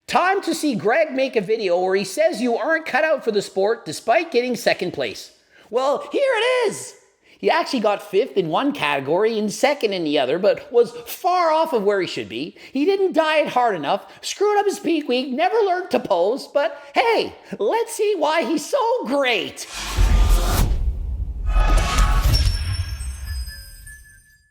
Time to see Greg make a video where he says you aren't cut out for the sport despite getting second place. Well, here it is. He actually got fifth in one category and second in the other, but was far off of where he should be. He didn't diet hard enough, screwed up his peak week, never learned to pose, but hey, let's see why he's so great.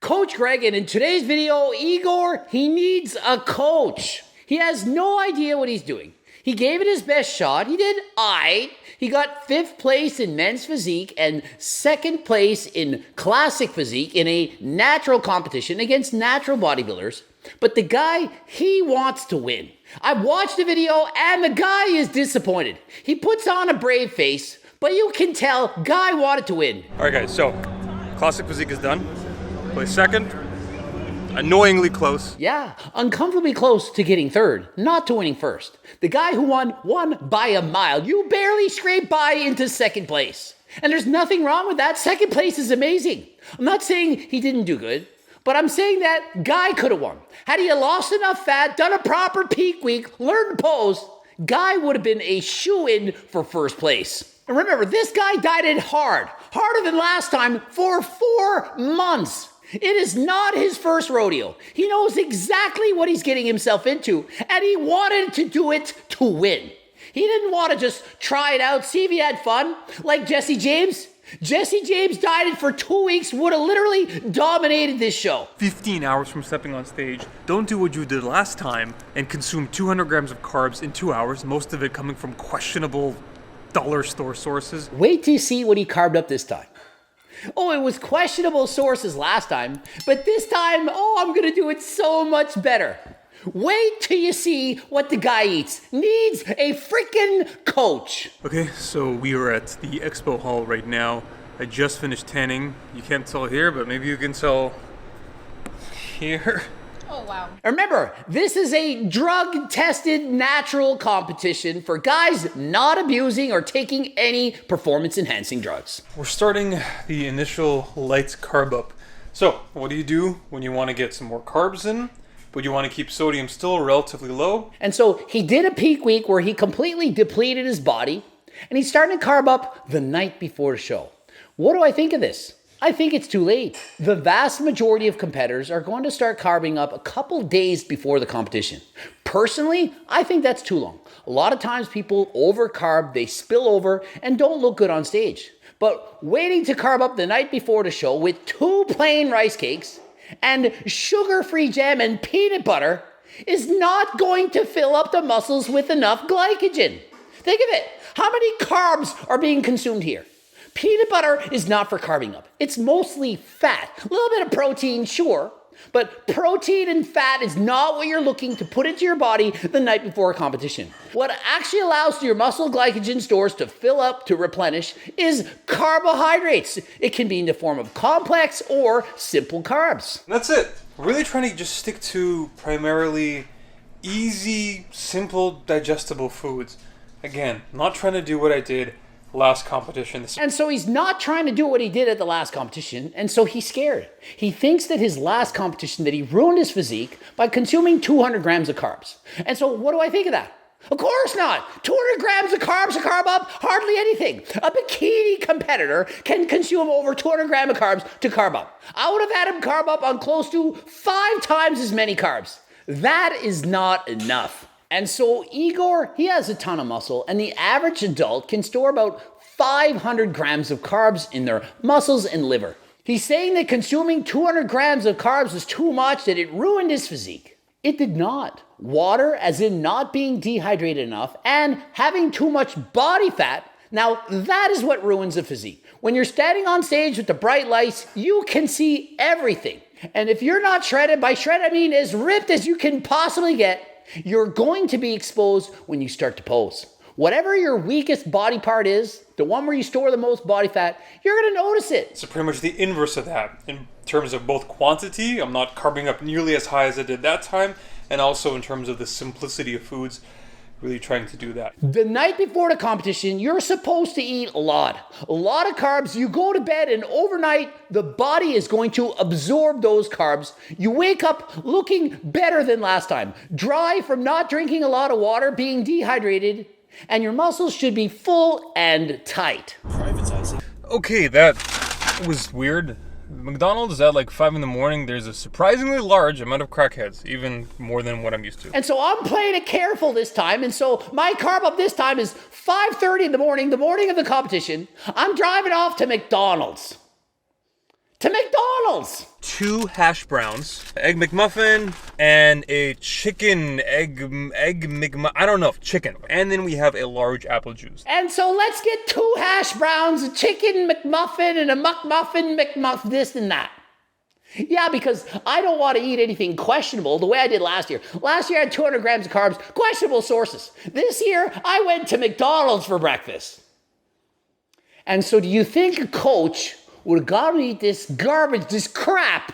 Coach Greg, and in today's video, Igor, he needs a coach. He has no idea what he's doing. He gave it his best shot. He did aight. He got 5th place in men's physique and 2nd place in classic physique in a natural competition against natural bodybuilders. But the guy, he wants to win. I watched the video and the guy is disappointed. He puts on a brave face, but you can tell guy wanted to win. All right, guys, so classic physique is done. Placed second. Annoyingly close. Yeah, uncomfortably close to getting third, not to winning first. The guy who won by a mile. You barely scraped by into second place. And there's nothing wrong with that. Second place is amazing. I'm not saying he didn't do good, but I'm saying that guy could have won. Had he lost enough fat, done a proper peak week, learned to pose, guy would have been a shoo-in for first place. And remember, this guy dieted hard, harder than last time for 4 months. It is not his first rodeo. He knows exactly what he's getting himself into, and he wanted to do it to win. He didn't want to just try it out, see if he had fun, like Jesse James. Jesse James dieted for 2 weeks, would have literally dominated this show. 15 hours from stepping on stage. Don't do what you did last time and consume 200 grams of carbs in 2 hours, most of it coming from questionable dollar store sources. Wait till you see what he carved up this time. Oh, it was questionable sources last time, but this time, I'm going to do it so much better. Wait till you see what the guy eats. Needs a freaking coach. Okay, so we are at the expo hall right now. I just finished tanning. You can't tell here, but maybe you can tell here. Oh, wow. Remember, this is a drug-tested natural competition for guys not abusing or taking any performance-enhancing drugs. We're starting the initial light carb up. So, what do you do when you want to get some more carbs in, but you want to keep sodium still relatively low? And so he did a peak week where he completely depleted his body, and he's starting to carb up the night before the show. What do I think of this? I think it's too late. The vast majority of competitors are going to start carbing up a couple days before the competition. Personally, I think that's too long. A lot of times people overcarb, they spill over, and don't look good on stage. But waiting to carb up the night before the show with 2 plain rice cakes and sugar-free jam and peanut butter is not going to fill up the muscles with enough glycogen. Think of it. How many carbs are being consumed here? Peanut butter is not for carving up. It's mostly fat. A little bit of protein, sure, but protein and fat is not what you're looking to put into your body the night before a competition. What actually allows your muscle glycogen stores to fill up, to replenish, is carbohydrates. It can be in the form of complex or simple carbs. That's it. We're really trying to just stick to primarily easy, simple, digestible foods. Again, not trying to do what I did last competition. And so he's not trying to do what he did at the last competition, and so he's scared. He thinks that his last competition, that he ruined his physique by consuming 200 grams of carbs. And so what do I think of that? Of course not. 200 grams of carbs to carb up, hardly anything. A bikini competitor can consume over 200 grams of carbs to carb up. I would have had him carb up on close to 5 times as many carbs. That is not enough. And so Igor, he has a ton of muscle, and the average adult can store about 500 grams of carbs in their muscles and liver. He's saying that consuming 200 grams of carbs was too much, that it ruined his physique. It did not. Water, as in not being dehydrated enough, and having too much body fat, now that is what ruins a physique. When you're standing on stage with the bright lights, you can see everything. And if you're not shredded, by shred I mean as ripped as you can possibly get, you're going to be exposed when you start to pose. Whatever your weakest body part is, the one where you store the most body fat, you're going to notice it. So pretty much the inverse of that. In terms of both quantity, I'm not carbing up nearly as high as I did that time, and also in terms of the simplicity of foods. really trying to do that. The night before the competition, you're supposed to eat a lot of carbs. You go to bed and overnight, the body is going to absorb those carbs. You wake up looking better than last time, dry from not drinking a lot of water, being dehydrated, and your muscles should be full and tight. Privatizing. Okay, that was weird. McDonald's at like 5 in the morning, there's a surprisingly large amount of crackheads, even more than what I'm used to. And so I'm playing it careful this time. And so my carb up this time is 5:30 in the morning of the competition. I'm driving off to McDonald's. 2 hash browns, egg McMuffin, and a chicken egg McMuffin. I don't know, chicken. And then we have a large apple juice. And so let's get 2 hash browns, a chicken McMuffin, and a McMuffin, this and that. Yeah, because I don't want to eat anything questionable the way I did last year. Last year I had 200 grams of carbs, questionable sources. This year I went to McDonald's for breakfast. And so do you think a coach would have got to eat this garbage, this crap,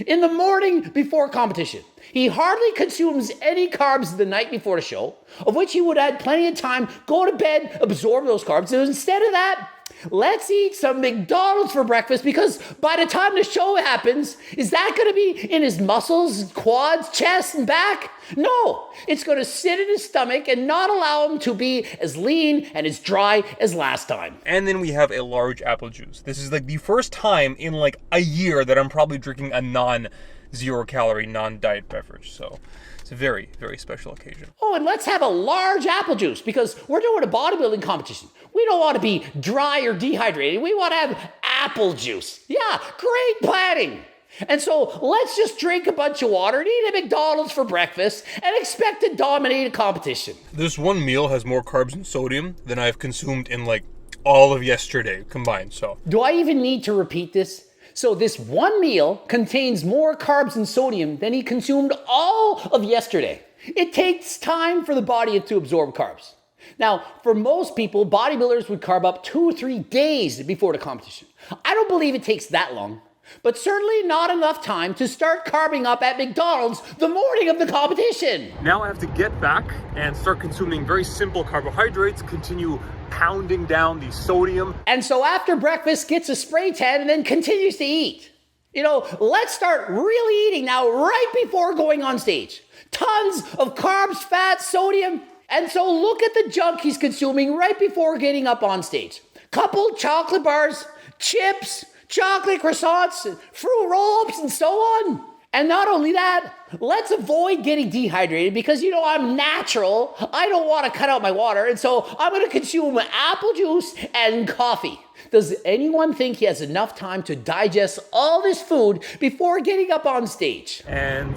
in the morning before competition? He hardly consumes any carbs the night before the show, of which he would have had plenty of time, go to bed, absorb those carbs. So instead of that, let's eat some McDonald's for breakfast, because by the time the show happens, is that going to be in his muscles, quads, chest, and back? No, it's going to sit in his stomach and not allow him to be as lean and as dry as last time. And then we have a large apple juice. This is like the first time in like a year that I'm probably drinking a non-zero calorie, non-diet beverage. So it's a very, very special occasion. Oh, and let's have a large apple juice, because we're doing a bodybuilding competition. We don't want to be dry or dehydrated. We want to have apple juice. Yeah, great planning. And so let's just drink a bunch of water and eat at McDonald's for breakfast and expect to dominate a competition. This one meal has more carbs and sodium than I've consumed in like all of yesterday combined, so. Do I even need to repeat this? So this one meal contains more carbs and sodium than he consumed all of yesterday. It takes time for the body to absorb carbs. Now, for most people, bodybuilders would carb up 2 or 3 days before the competition. I don't believe it takes that long, but certainly not enough time to start carbing up at McDonald's the morning of the competition. Now I have to get back and start consuming very simple carbohydrates, continue pounding down the sodium. And so after breakfast, gets a spray tan and then continues to eat. You know, let's start really eating now right before going on stage. Tons of carbs, fat, sodium. And so look at the junk he's consuming right before getting up on stage. Couple chocolate bars, chips, chocolate croissants, fruit roll-ups, and so on. And not only that, let's avoid getting dehydrated, because, you know, I'm natural. I don't want to cut out my water. And so I'm going to consume apple juice and coffee. Does anyone think he has enough time to digest all this food before getting up on stage? And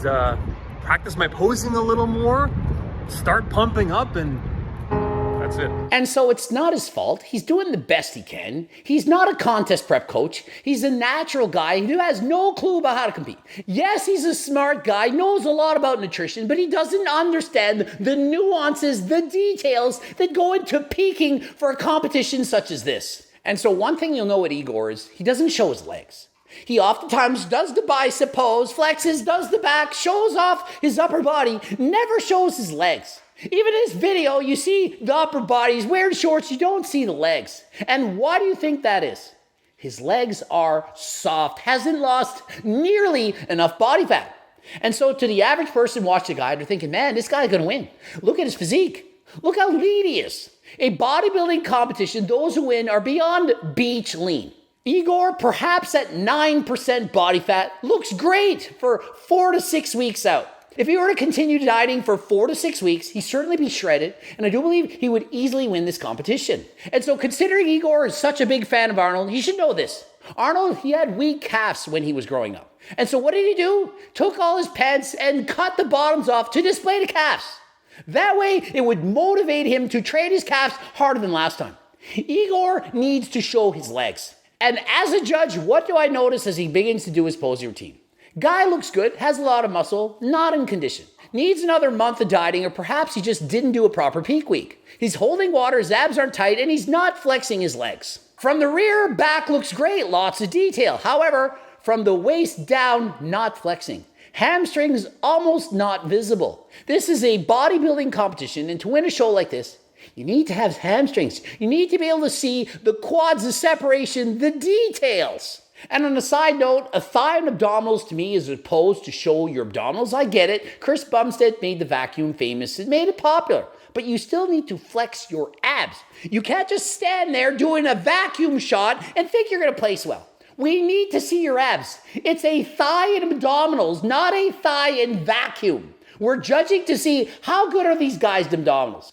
practice my posing a little more, start pumping up, and that's it. And so it's not his fault. He's doing the best he can. He's not a contest prep coach. He's a natural guy who has no clue about how to compete. Yes, he's a smart guy, knows a lot about nutrition, but he doesn't understand the nuances, the details that go into peaking for a competition such as this. And so one thing you'll know with Igor is he doesn't show his legs. He oftentimes does the bicep pose, flexes, does the back, shows off his upper body, never shows his legs. Even in his video, you see the upper body, he's wearing shorts, you don't see the legs. And why do you think that is? His legs are soft, hasn't lost nearly enough body fat. And so to the average person watching the guy, they're thinking, man, this guy's gonna win. Look at his physique. Look how lean he is. A bodybuilding competition, those who win are beyond beach lean. Igor, perhaps at 9% body fat, looks great for 4 to 6 weeks out. If he were to continue dieting for 4 to 6 weeks, he'd certainly be shredded, and I do believe he would easily win this competition. And so considering Igor is such a big fan of Arnold, he should know this. Arnold, he had weak calves when he was growing up. And so what did he do? Took all his pants and cut the bottoms off to display the calves. That way, it would motivate him to train his calves harder than last time. Igor needs to show his legs. And as a judge, what do I notice as he begins to do his posing routine? Guy looks good, has a lot of muscle, not in condition. Needs another month of dieting, or perhaps he just didn't do a proper peak week. He's holding water, his abs aren't tight, and he's not flexing his legs. From the rear, back looks great, lots of detail. However, from the waist down, not flexing. Hamstrings almost not visible. This is a bodybuilding competition, and to win a show like this, you need to have hamstrings. You need to be able to see the quads, the separation, the details. And on a side note, a thigh and abdominals to me is opposed to show your abdominals. I get it. Chris Bumstead made the vacuum famous. It made it popular. But you still need to flex your abs. You can't just stand there doing a vacuum shot and think you're going to place well. We need to see your abs. It's a thigh and abdominals, not a thigh and vacuum. We're judging to see how good are these guys' abdominals.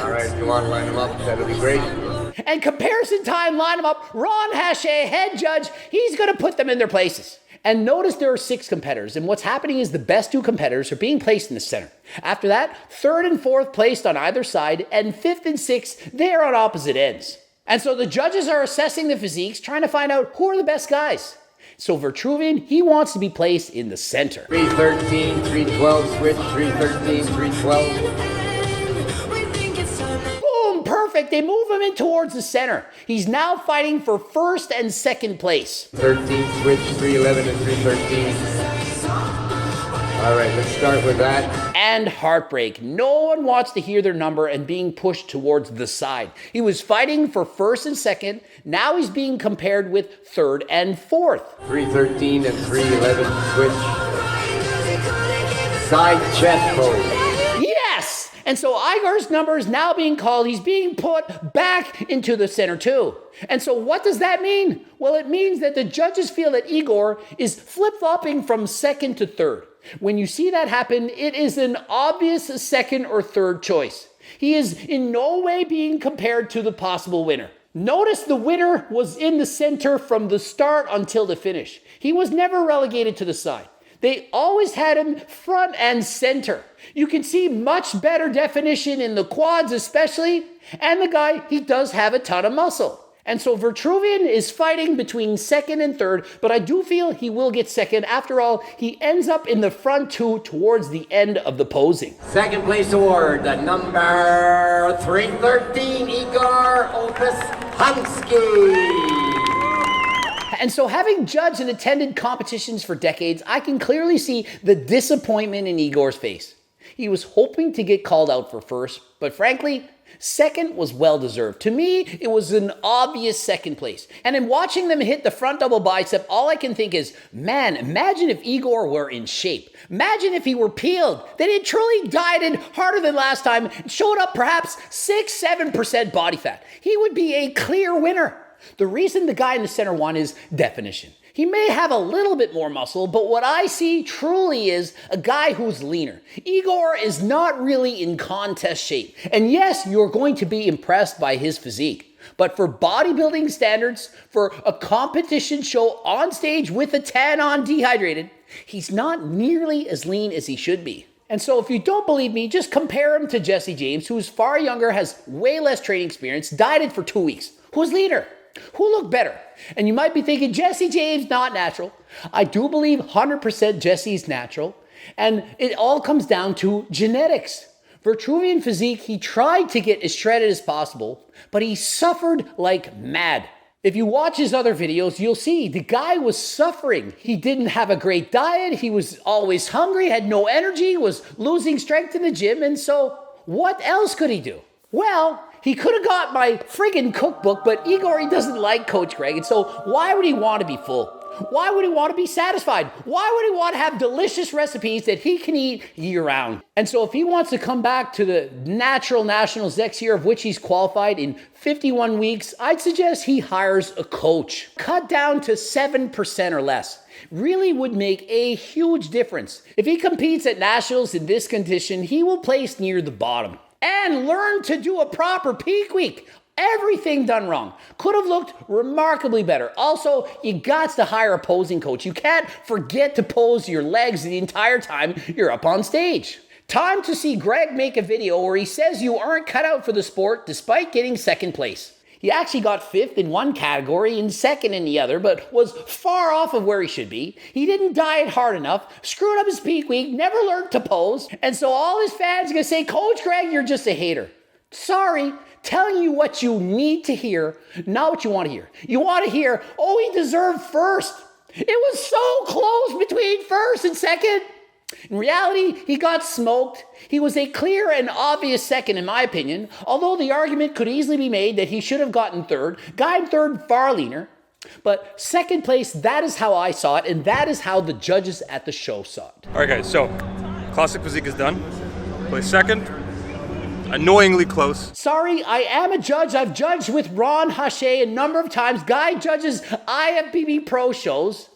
All right, come on, line them up. That'll be great. And comparison time, line them up. Ron Hache, head judge, he's going to put them in their places. And notice there are 6 competitors, and what's happening is the best 2 competitors are being placed in the center. After that, 3rd and 4th placed on either side, and 5th and 6th, they're on opposite ends. And so the judges are assessing the physiques, trying to find out who are the best guys. So Vitruvian, he wants to be placed in the center. 313, 312, switch, 313, 312. Boom, perfect. They move him in towards the center. He's now fighting for 1st and 2nd place. 13, switch, 311 and 313. All right, let's start with that. And heartbreak. No one wants to hear their number and being pushed towards the side. He was fighting for 1st and 2nd. Now he's being compared with 3rd and 4th. 313 and 311, switch. Side chest pose. Yes! And so Igor's number is now being called. He's being put back into the center too. And so what does that mean? Well, it means that the judges feel that Igor is flip-flopping from 2nd to 3rd. When you see that happen, it is an obvious 2nd or 3rd choice. He is in no way being compared to the possible winner. Notice the winner was in the center from the start until the finish. He was never relegated to the side. They always had him front and center. You can see much better definition in the quads especially, and the guy, he does have a ton of muscle. And so Vitruvian is fighting between 2nd and 3rd, but I do feel he will get 2nd. After all, he ends up in the front 2 towards the end of the posing. 2nd place award, the number 313, Igor Hansky. And so having judged and attended competitions for decades, I can clearly see the disappointment in Igor's face. He was hoping to get called out for 1st, but frankly, 2nd was well-deserved. To me, it was an obvious 2nd place. And in watching them hit the front double bicep, all I can think is, man, imagine if Igor were in shape. Imagine if he were peeled, that he truly dieted harder than last time, and showed up perhaps 6-7% body fat. He would be a clear winner. The reason the guy in the center won is definition. He may have a little bit more muscle, but what I see truly is a guy who's leaner. Igor is not really in contest shape. And yes, you're going to be impressed by his physique. But for bodybuilding standards, for a competition show on stage with a tan on dehydrated, he's not nearly as lean as he should be. And so if you don't believe me, just compare him to Jesse James, who's far younger, has way less training experience, dieted for 2 weeks. Who's leaner? Who looked better? And you might be thinking, Jesse James, not natural. I do believe 100% Jesse's natural. And it all comes down to genetics. Vitruvian physique, he tried to get as shredded as possible, but he suffered like mad. If you watch his other videos, you'll see the guy was suffering. He didn't have a great diet. He was always hungry, had no energy, was losing strength in the gym. And so what else could he do? Well, he could have got my friggin' cookbook, but Igor, he doesn't like Coach Greg. And so why would he want to be full? Why would he want to be satisfied? Why would he want to have delicious recipes that he can eat year-round? And so if he wants to come back to the natural nationals next year, of which he's qualified in 51 weeks, I'd suggest he hires a coach. Cut down to 7% or less. Really would make a huge difference. If he competes at nationals in this condition, he will place near the bottom. And learn to do a proper peak week. Everything done wrong. Could have looked remarkably better. Also, you got to hire a posing coach. You can't forget to pose your legs the entire time you're up on stage. Time to see Greg make a video where he says you aren't cut out for the sport despite getting 2nd place. He actually got 5th in one category and 2nd in the other, but was far off of where he should be. He didn't diet hard enough, screwed up his peak week, never learned to pose, and so all his fans are going to say, Coach Greg, you're just a hater. Sorry, telling you what you need to hear, not what you want to hear. You want to hear, oh, he deserved 1st. It was so close between first and second. In reality, he got smoked. He was a clear and obvious second, in my opinion, although the argument could easily be made that he should have gotten third. Guy in third, far leaner. But second place, that is how I saw it, and that is how the judges at the show saw it. All right, guys, so Classic Physique is done. Place second. Annoyingly close. Sorry, I am a judge. I've judged with Ron Hache a number of times. Guy judges IFBB Pro shows.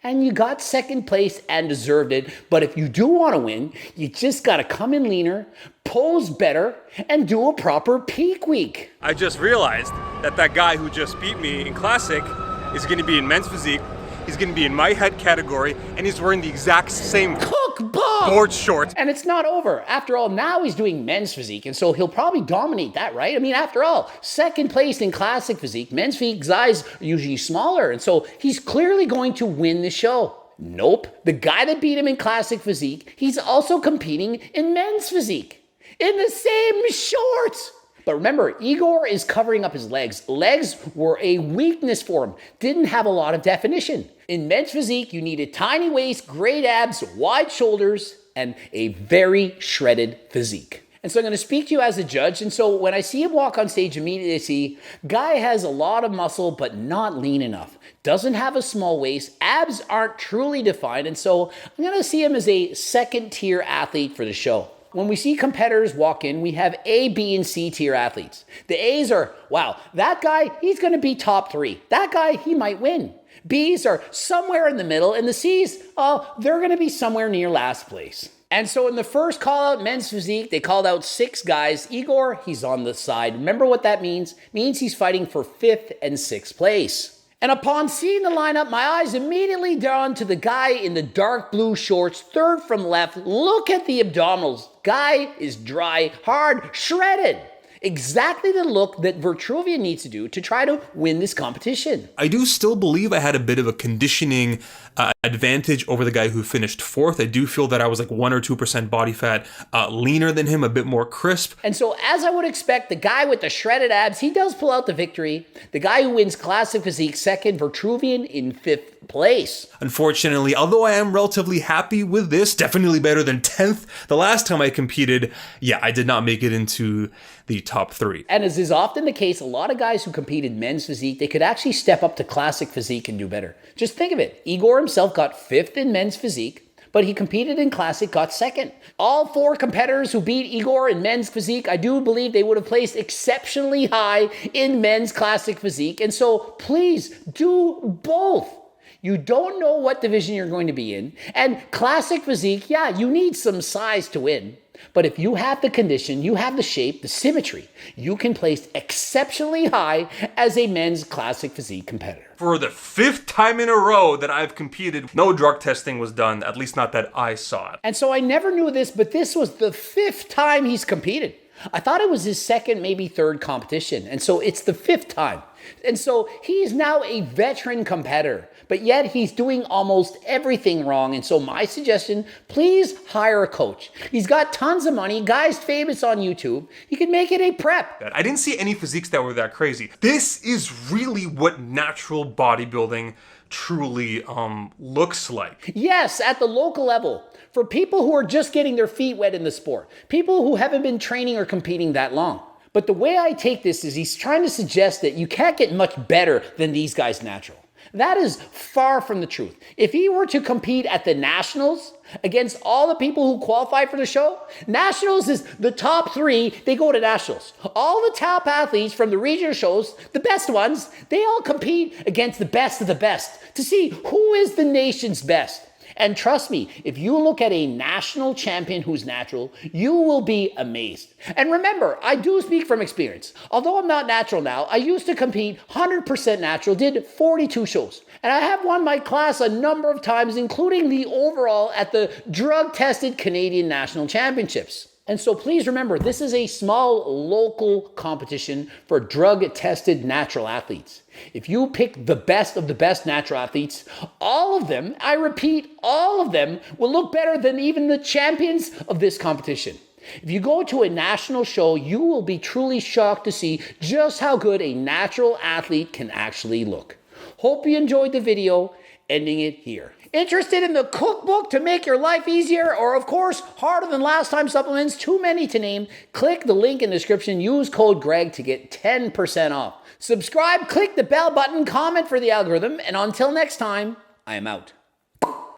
And you got second place and deserved it. But if you do want to win, you just got to come in leaner, pose better, and do a proper peak week. I just realized that that guy who just beat me in Classic is going to be in Men's Physique. He's going to be in my head category, and he's wearing the exact same board shorts. And it's not over. After all, now he's doing Men's Physique, and so he'll probably dominate that, right? I mean, after all, second place in Classic Physique. Men's Physique guys are usually smaller, and so he's clearly going to win the show. Nope. The guy that beat him in Classic Physique, he's also competing in Men's Physique. In the same shorts. But remember, Igor is covering up his legs. Legs were a weakness for him. Didn't have a lot of definition. In Men's Physique, you need a tiny waist, great abs, wide shoulders, and a very shredded physique. And so I'm going to speak to you as a judge. And so when I see him walk on stage, immediately I see, guy has a lot of muscle, but not lean enough. Doesn't have a small waist. Abs aren't truly defined. And so I'm going to see him as a second tier athlete for the show. When we see competitors walk in, we have A, B, and C tier athletes. The A's are, wow, that guy, he's going to be top 3. That guy, he might win. B's are somewhere in the middle, and the C's, oh, they're going to be somewhere near last place. And so in the first call out, Men's Physique, they called out 6 guys. Igor, he's on the side. Remember what that means? It means he's fighting for 5th and 6th place. And upon seeing the lineup, my eyes immediately drawn to the guy in the dark blue shorts, third from left. Look at the abdominals. Guy is dry, hard, shredded. Exactly the look that Vitruvian needs to do to try to win this competition. I do still believe I had a bit of a conditioning advantage over the guy who finished 4th. I do feel that I was like 1 or 2% body fat leaner than him, a bit more crisp. And so as I would expect, the guy with the shredded abs, he does pull out the victory. The guy who wins Classic Physique second, Vitruvian in 5th place. Unfortunately, although I am relatively happy with this, definitely better than 10th the last time I competed, yeah, I did not make it into the top 3. And as is often the case, a lot of guys who compete in Men's Physique, they could actually step up to Classic Physique and do better. Just think of it. Igor himself got 5th in Men's Physique, but he competed in Classic, got 2nd. All 4 competitors who beat Igor in Men's Physique, I do believe they would have placed exceptionally high in Men's Classic Physique. And so please do both. You don't know what division you're going to be in. And Classic Physique, yeah, you need some size to win. But if you have the condition, you have the shape, the symmetry, you can place exceptionally high as a Men's Classic Physique competitor. For the 5th time in a row that I've competed, no drug testing was done, at least not that I saw it. And so I never knew this, but this was the 5th time he's competed. I thought it was his 2nd, maybe 3rd competition. And so it's the 5th time. And so he's now a veteran competitor, but yet he's doing almost everything wrong. And so my suggestion, please hire a coach. He's got tons of money. Guy's famous on YouTube. He can make it a prep. I didn't see any physiques that were that crazy. This is really what natural bodybuilding truly looks like. Yes, at the local level. For people who are just getting their feet wet in the sport. People who haven't been training or competing that long. But the way I take this is he's trying to suggest that you can't get much better than these guys natural. That is far from the truth. If he were to compete at the Nationals against all the people who qualify for the show, Nationals is the top 3, they go to Nationals. All the top athletes from the regional shows, the best ones, they all compete against the best of the best to see who is the nation's best. And trust me, if you look at a national champion who's natural, you will be amazed. And remember, I do speak from experience. Although I'm not natural now, I used to compete 100% natural, did 42 shows. And I have won my class a number of times, including the overall at the drug-tested Canadian National Championships. And so please remember, this is a small local competition for drug-tested natural athletes. If you pick the best of the best natural athletes, all of them, I repeat, all of them will look better than even the champions of this competition. If you go to a national show, you will be truly shocked to see just how good a natural athlete can actually look. Hope you enjoyed the video. ending it here. Interested in the cookbook to make your life easier, or of course, harder than last time supplements, too many to name? Click the link in the description, use code GREG to get 10% off. Subscribe, click the bell button, comment for the algorithm, and until next time, I am out.